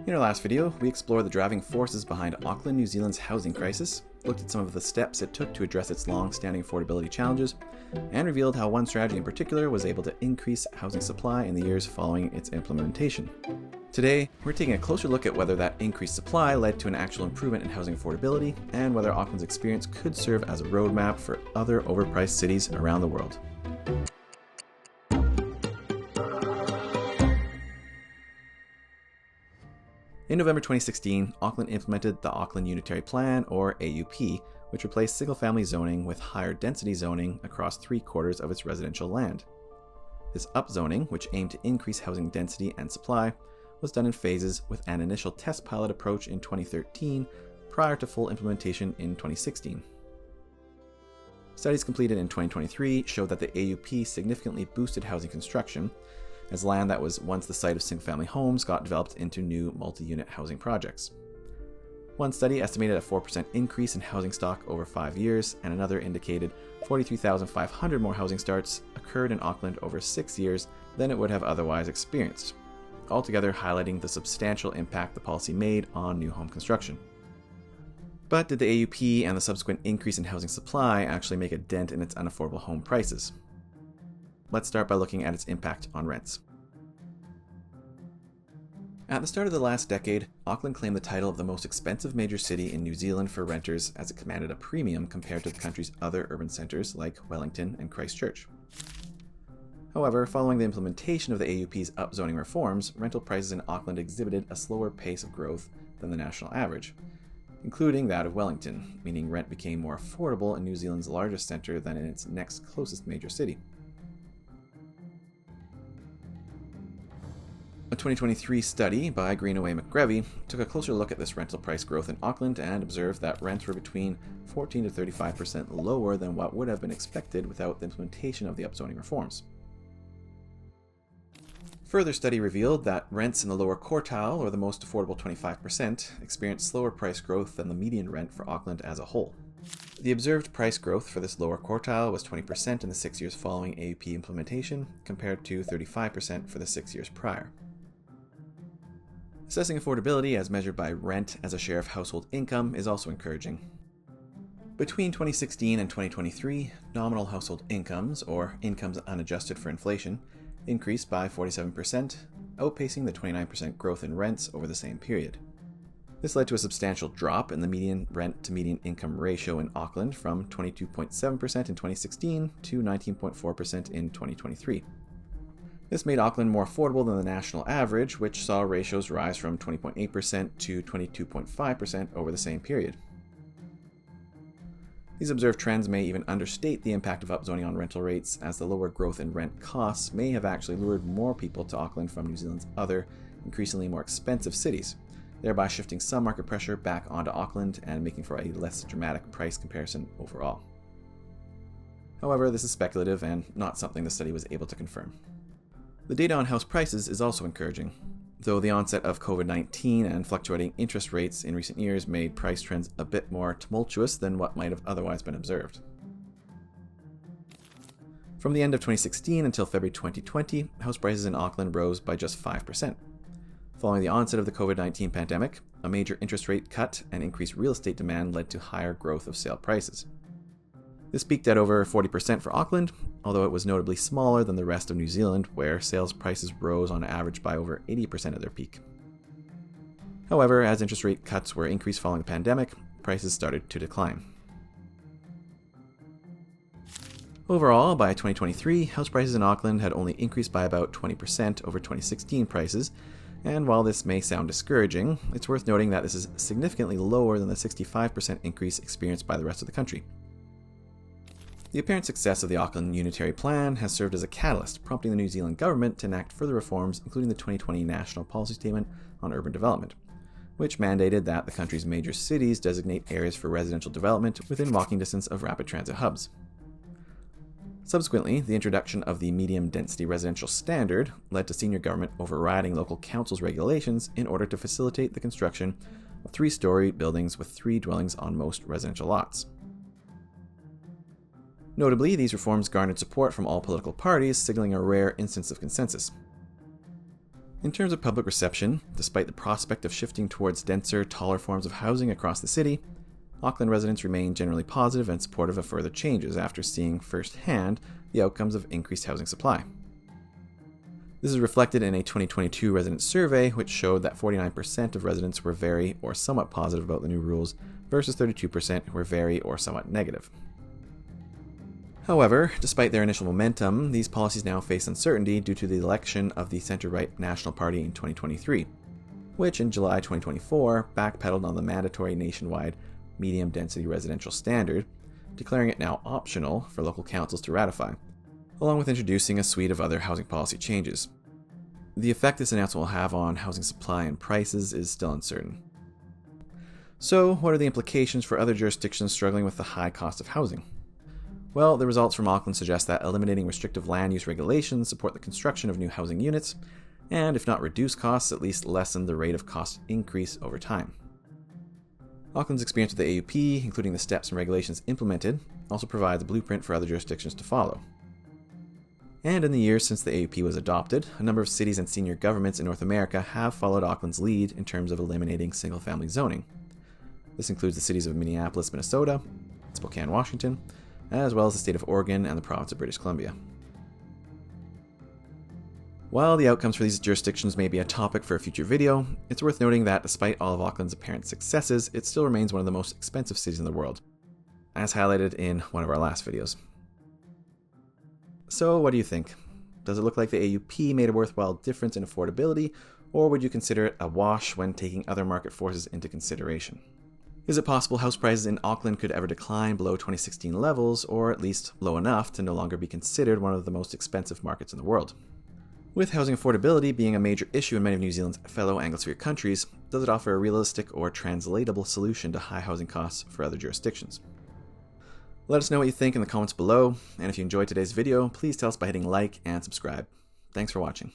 In our last video, we explored the driving forces behind Auckland, New Zealand's housing crisis, looked at some of the steps it took to address its long-standing affordability challenges, and revealed how one strategy in particular was able to increase housing supply in the years following its implementation. Today, we're taking a closer look at whether that increased supply led to an actual improvement in housing affordability, and whether Auckland's experience could serve as a roadmap for other overpriced cities around the world. In November 2016, Auckland implemented the Auckland Unitary Plan, or AUP, which replaced single-family zoning with higher density zoning across 3/4 of its residential land. This upzoning, which aimed to increase housing density and supply, was done in phases with an initial test pilot approach in 2013 prior to full implementation in 2016. Studies completed in 2023 showed that the AUP significantly boosted housing construction, as land that was once the site of single-family homes got developed into new multi-unit housing projects. One study estimated a 4% increase in housing stock over 5 years, and another indicated 43,500 more housing starts occurred in Auckland over 6 years than it would have otherwise experienced, altogether highlighting the substantial impact the policy made on new home construction. But did the AUP and the subsequent increase in housing supply actually make a dent in its unaffordable home prices? Let's start by looking at its impact on rents. At the start of the last decade, Auckland claimed the title of the most expensive major city in New Zealand for renters, as it commanded a premium compared to the country's other urban centres like Wellington and Christchurch. However, following the implementation of the AUP's upzoning reforms, rental prices in Auckland exhibited a slower pace of growth than the national average, including that of Wellington, meaning rent became more affordable in New Zealand's largest centre than in its next closest major city. A 2023 study by Greenaway-McGrevy took a closer look at this rental price growth in Auckland and observed that rents were between 14 to 35% lower than what would have been expected without the implementation of the upzoning reforms. Further study revealed that rents in the lower quartile, or the most affordable 25%, experienced slower price growth than the median rent for Auckland as a whole. The observed price growth for this lower quartile was 20% in the 6 years following AUP implementation, compared to 35% for the 6 years prior. Assessing affordability as measured by rent as a share of household income is also encouraging. Between 2016 and 2023, nominal household incomes, or incomes unadjusted for inflation, increased by 47%, outpacing the 29% growth in rents over the same period. This led to a substantial drop in the median rent to median income ratio in Auckland from 22.7% in 2016 to 19.4% in 2023. This made Auckland more affordable than the national average, which saw ratios rise from 20.8% to 22.5% over the same period. These observed trends may even understate the impact of upzoning on rental rates, as the lower growth in rent costs may have actually lured more people to Auckland from New Zealand's other, increasingly more expensive cities, thereby shifting some market pressure back onto Auckland and making for a less dramatic price comparison overall. However, this is speculative and not something the study was able to confirm. The data on house prices is also encouraging, though the onset of COVID-19 and fluctuating interest rates in recent years made price trends a bit more tumultuous than what might have otherwise been observed. From the end of 2016 until February 2020, house prices in Auckland rose by just 5%. Following the onset of the COVID-19 pandemic, a major interest rate cut and increased real estate demand led to higher growth of sale prices. This peaked at over 40% for Auckland, although it was notably smaller than the rest of New Zealand, where sales prices rose on average by over 80% at their peak. However, as interest rate cuts were increased following the pandemic, prices started to decline. Overall, by 2023, house prices in Auckland had only increased by about 20% over 2016 prices, and while this may sound discouraging, it's worth noting that this is significantly lower than the 65% increase experienced by the rest of the country. The apparent success of the Auckland Unitary Plan has served as a catalyst, prompting the New Zealand government to enact further reforms, including the 2020 National Policy Statement on Urban Development, which mandated that the country's major cities designate areas for residential development within walking distance of rapid transit hubs. Subsequently, the introduction of the medium-density residential standard led to senior government overriding local councils' regulations in order to facilitate the construction of 3-story buildings with 3 dwellings on most residential lots. Notably, these reforms garnered support from all political parties, signaling a rare instance of consensus. In terms of public reception, despite the prospect of shifting towards denser, taller forms of housing across the city, Auckland residents remain generally positive and supportive of further changes after seeing firsthand the outcomes of increased housing supply. This is reflected in a 2022 resident survey, which showed that 49% of residents were very or somewhat positive about the new rules versus 32% who were very or somewhat negative. However, despite their initial momentum, these policies now face uncertainty due to the election of the centre-right National Party in 2023, which in July 2024 backpedaled on the mandatory nationwide medium-density residential standard, declaring it now optional for local councils to ratify, along with introducing a suite of other housing policy changes. The effect this announcement will have on housing supply and prices is still uncertain. So, what are the implications for other jurisdictions struggling with the high cost of housing? Well, the results from Auckland suggest that eliminating restrictive land use regulations support the construction of new housing units, and if not reduce costs, at least lessen the rate of cost increase over time. Auckland's experience with the AUP, including the steps and regulations implemented, also provides a blueprint for other jurisdictions to follow. And in the years since the AUP was adopted, a number of cities and senior governments in North America have followed Auckland's lead in terms of eliminating single-family zoning. This includes the cities of Minneapolis, Minnesota, Spokane, Washington, as well as the state of Oregon and the province of British Columbia. While the outcomes for these jurisdictions may be a topic for a future video, it's worth noting that despite all of Auckland's apparent successes, it still remains one of the most expensive cities in the world, as highlighted in one of our last videos. So what do you think? Does it look like the AUP made a worthwhile difference in affordability, or would you consider it a wash when taking other market forces into consideration? Is it possible house prices in Auckland could ever decline below 2016 levels, or at least low enough to no longer be considered one of the most expensive markets in the world? With housing affordability being a major issue in many of New Zealand's fellow Anglosphere countries, does it offer a realistic or translatable solution to high housing costs for other jurisdictions? Let us know what you think in the comments below, and if you enjoyed today's video, please tell us by hitting like and subscribe. Thanks for watching.